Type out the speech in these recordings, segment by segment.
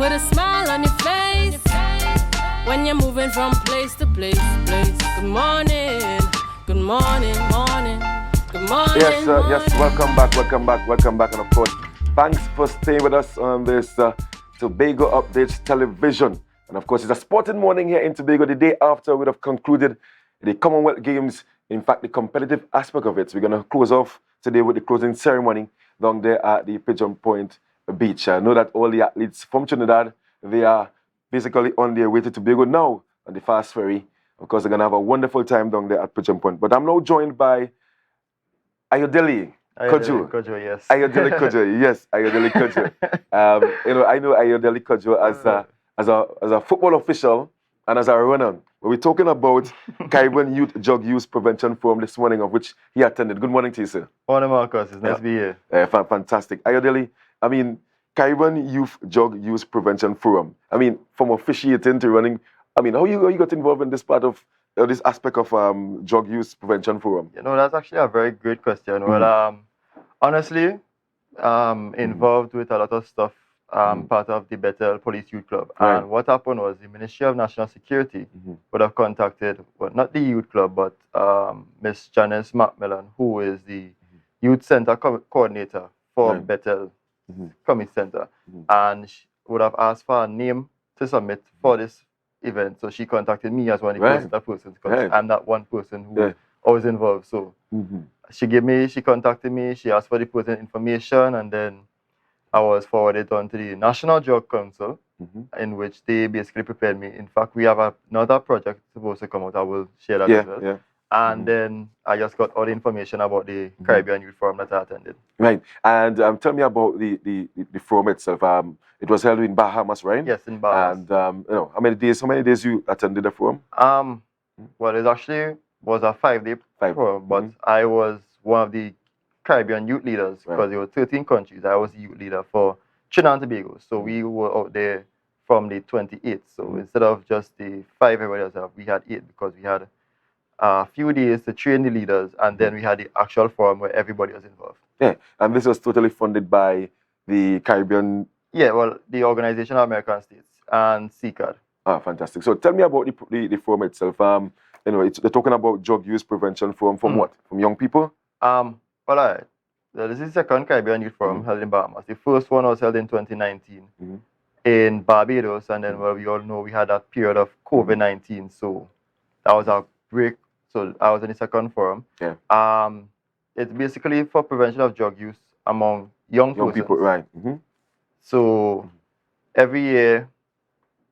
put a smile on your face when you're moving from place to place. Good morning, good morning, morning. Good morning. Yes. Welcome back, and of course, thanks for staying with us on this Tobago Updates television. And of course, it's a sporting morning here in Tobago. The day after we have concluded the Commonwealth Games. In fact, the competitive aspect of it. So we're going to close off today with the closing ceremony down there at the Pigeon Point Beach. I know that all the athletes from Trinidad, they are basically on their way to Tobago now on the fast ferry. Of course, they're going to have a wonderful time down there at Pigeon Point. But I'm now joined by Ayodele Cudjoe. Yes. Ayodele Cudjoe, yes, Ayodele Cudjoe. I know Ayodele Cudjoe as a football official and as a runner. We're talking about Caribbean Youth Drug Use Prevention Forum this morning, of which he attended. Good morning to you, sir. Morning, Marcus. It's nice to be here. Fantastic. Ayodele, Caribbean Youth Drug Use Prevention Forum. From officiating to running, how you got involved in this part of this aspect of drug use prevention forum? That's actually a very great question. Mm-hmm. Well, honestly, involved with a lot of stuff, part of the Bethel Police Youth Club. Right. And what happened was the Ministry of National Security would have contacted, well, not the youth club, but Miss Janice Macmillan, who is the youth center coordinator for Bethel Community Center. And she would have asked for a name to submit for this event. So she contacted me as one of the persons, because I'm that one person who was involved. So she contacted me, she asked for the person information, and then I was forwarded on to the National Drug Council, in which they basically prepared me. In fact, we have another project supposed to come out. I will share that as well. Yeah. And then I just got all the information about the Caribbean Youth Forum that I attended. Right. And tell me about the forum itself. It was held in Bahamas, right? Yes, in Bahamas. And how many days you attended the forum? Well, it actually was a 5-day forum, but I was one of the Caribbean youth leaders, because there were 13 countries. I was the youth leader for Trinidad and Tobago. So we were out there from the 28th. So instead of just the 5 everybody else, we had 8, because we had a few days to train the leaders, and then we had the actual forum where everybody was involved. Yeah, and this was totally funded by the Caribbean... Yeah, well, the Organization of American States and CCAD. Fantastic. So tell me about the forum itself. They're talking about drug use prevention forum from what? From young people? Well, this is the second Caribbean Youth Forum held in Bahamas. The first one was held in 2019 in Barbados, and then, well, we all know we had that period of COVID-19, so that was a break. So I was in the second forum. Yeah. It's basically for prevention of drug use among young people, right? So every year,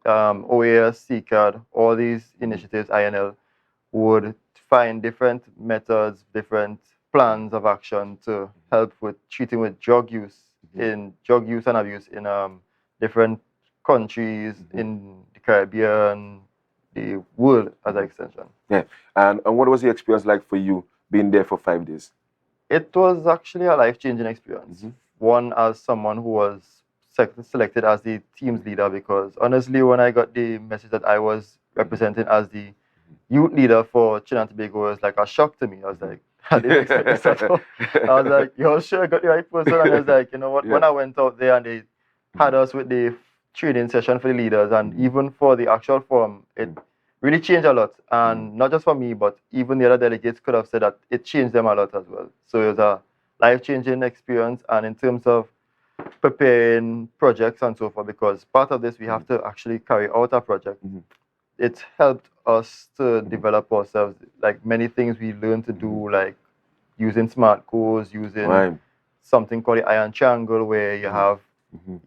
OAS, CCAD, all these initiatives, INL, would find different methods, different plans of action to help with treating with drug use and abuse in different countries in the Caribbean, the world as an extension. Yeah. And what was the experience like for you being there for 5 days? It was actually a life-changing experience. One, as someone who was selected as the team's leader, because honestly, when I got the message that I was representing as the youth leader for Trinidad and Tobago, it was like a shock to me. I was like, I didn't expect this at all. I was like, yo, sure, I got the right person. And I was like, you know what, when I went out there and they had us with the training session for the leaders, and even for the actual forum, it really changed a lot. And not just for me, but even the other delegates could have said that it changed them a lot as well. So it was a life-changing experience, and in terms of preparing projects and so forth, because part of this we have to actually carry out a project. It helped us to develop ourselves, like many things we learned to do, like using smart goals, using something called the iron triangle, where you have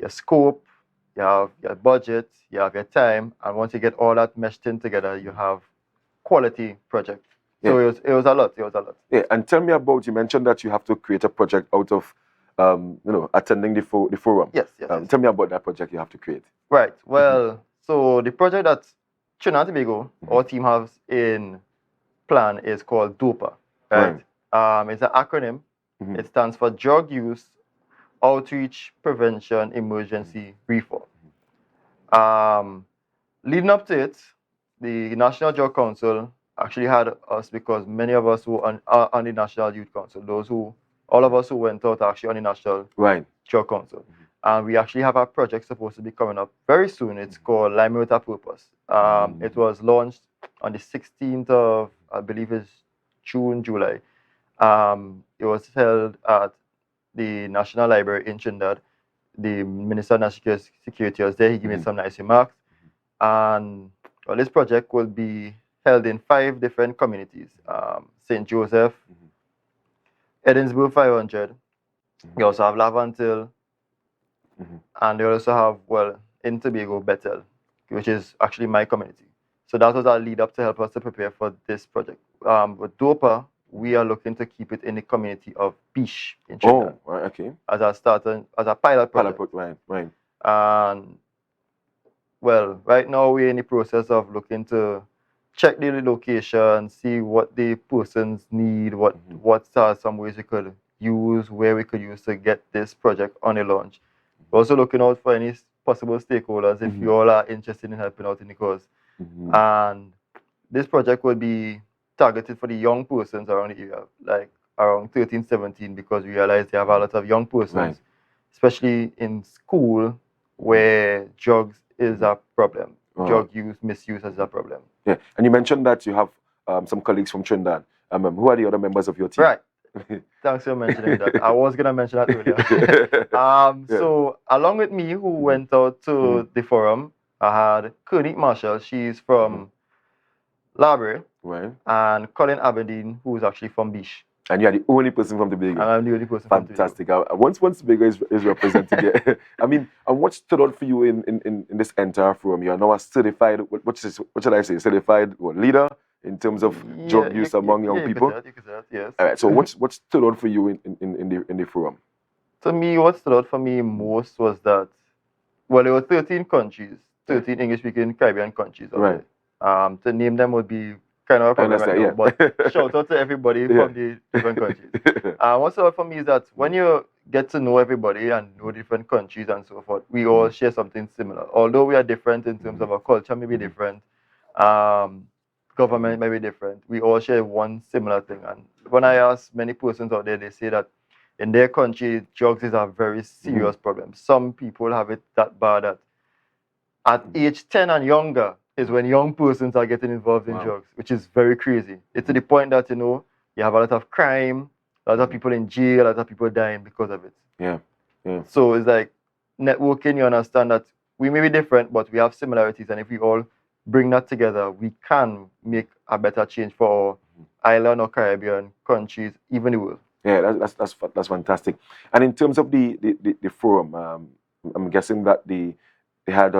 your scope, you have your budget, you have your time, and once you get all that meshed in together, you have quality project. So it was a lot. Yeah, and tell me about, you mentioned that you have to create a project out of attending the forum. Yes. Tell me about that project you have to create. Right. Well, so the project that Trinidad and Tobago, our team has in plan, is called DOPA. Right? It's an acronym. It stands for Drug Use Outreach Prevention Emergency Reform. Leading up to it, the National Drug Council actually had us, because many of us who are on the National Youth Council, all of us who went out are actually on the National Drug Council. And we actually have a project supposed to be coming up very soon. It's called Lime with a Purpose. It was launched on the 16th of, I believe it's June, July. It was held at the National Library in Trinidad. The Minister of National Security was there. He gave me some nice remarks. And well, this project will be held in 5 different communities. St. Joseph, Edinburgh 500. We also have Lavantil. And they also have, well, in Tobago, Bethel, which is actually my community. So that was our lead up to help us to prepare for this project. With DOPA, we are looking to keep it in the community of Bish in Trinidad. Oh, right, okay. As a pilot project. Right. And well, right now we're in the process of looking to check the location, see what the persons need, what are some ways we could use, where we could use to get this project on a launch. We're also looking out for any possible stakeholders if you all are interested in helping out in the cause. And this project will be targeted for the young persons around the area, like around 13, 17, because we realize they have a lot of young persons, especially in school, where drugs is a problem. Drug use, misuse is a problem. Yeah, and you mentioned that you have some colleagues from Trinidad. Who are the other members of your team? Right. Thanks for mentioning that. I was going to mention that earlier. So, along with me, who went out to the forum, I had Kernick Marshall. She's from Library. Right. And Colin Aberdeen, who is actually from Bish. And you are the only person from Tobago. And I'm the only person Fantastic. from Tobago. Once Tobago is represented here, I mean, and what stood out for you in this entire forum? You are now a certified, what should I say, certified leader in terms of drug use among young people? You could say that, yes. All right, so what stood out for you in the forum? To me, what stood out for me most was that, well, there were 13 countries, 13 English-speaking Caribbean countries. Right. To name them would be kind of a problem right now, but shout out to everybody from the different countries. What stood out for me is that when you get to know everybody and know different countries and so forth, we all share something similar. Although we are different in terms of our culture, may be different, government may be different, we all share one similar thing. And when I ask many persons out there, they say that in their country, drugs is a very serious problem. Some people have it that bad that at age 10 and younger is when young persons are getting involved in drugs, which is very crazy. It's to the point that, you know, you have a lot of crime, a lot of people in jail, a lot of people dying because of it. Yeah. So it's like networking, you understand that we may be different, but we have similarities. And if we all bring that together, we can make a better change for our island or Caribbean countries, even the world. Yeah, that's fantastic. And in terms of the forum, I'm guessing that they had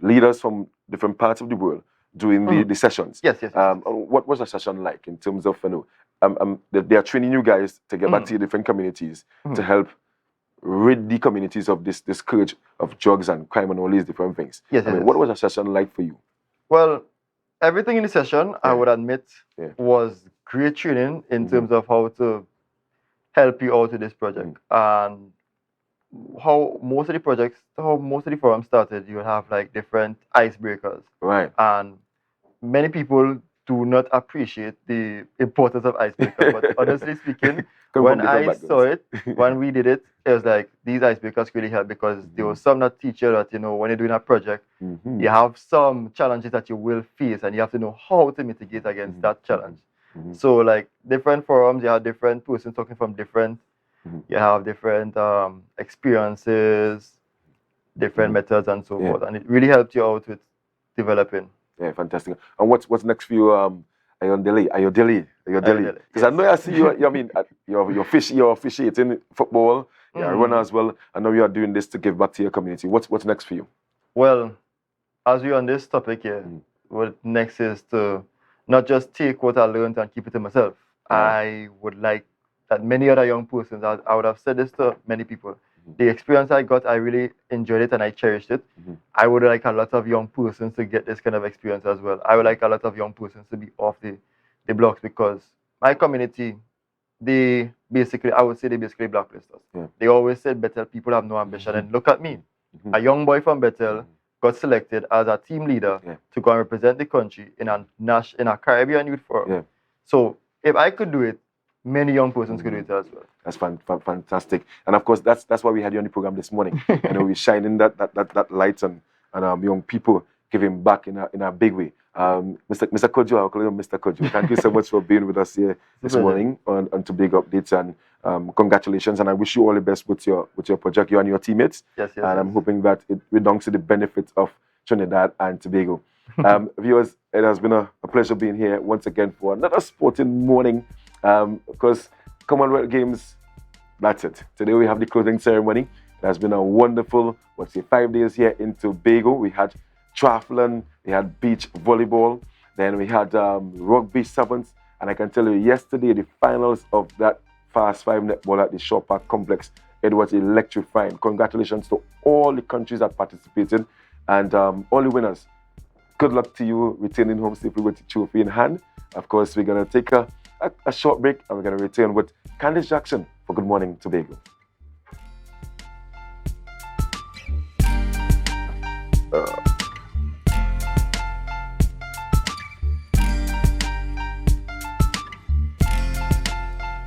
leaders from different parts of the world doing the sessions. Yes. What was the session like in terms of, you know, they are training you guys to get back to your different communities to help rid the communities of this scourge of drugs and crime and all these different things. What was the session like for you? Well, everything in the session, I would admit, was great training in terms of how to help you out with this project. And how most of the forums started, you have like different icebreakers. Right. And many people do not appreciate the importance of icebreakers. But honestly speaking, when I saw it, when we did it, it was like these icebreakers really help because there was some that teach you that, you know, when you're doing a project, you have some challenges that you will face and you have to know how to mitigate against that challenge. So like different forums, you have different persons talking from different, you have different experiences, different methods and so forth. And it really helped you out with developing. Yeah, fantastic. And what's next for you, Ayodele? Because I know I see you. I mean, you're officiating football. You're a runner as well. I know you are doing this to give back to your community. What's next for you? Well, as we're on this topic here, what next is to not just take what I learned and keep it to myself. I would like that many other young persons, I would have said this to many people, the experience I got, I really enjoyed it and I cherished it. I would like a lot of young persons to get this kind of experience as well. I would like a lot of young persons to be off the blocks because my community, I would say they basically blacklist us. They always said Bethel people have no ambition. And look at me, a young boy from Bethel got selected as a team leader to go and represent the country in a Caribbean Youth Forum. So if I could do it, many young persons could do it as well. That's fantastic. And of course, that's why we had you on the program this morning. We're shining that light on young people giving back in a big way. Mr. Cudjoe, I'll call you Mr. Cudjoe. Thank you so much for being with us here this morning on Tobago Updates, and congratulations. And I wish you all the best with your project, you and your teammates. Yes. And I'm hoping that it redounds to the benefits of Trinidad and Tobago. Viewers, it has been a pleasure being here once again for another sporting morning. Because Commonwealth Games, that's it. Today we have the closing ceremony. It has been a wonderful, 5 days here in Tobago. We had triathlon, we had beach volleyball, then we had rugby sevens, and I can tell you yesterday the finals of that Fast 5 netball at the Shaw Park complex, it was electrifying. Congratulations to all the countries that participated, and all the winners. Good luck to you returning home safely with the trophy in hand. Of course, we're going to take a short break, and we're going to return with Candice Jackson for Good Morning Tobago.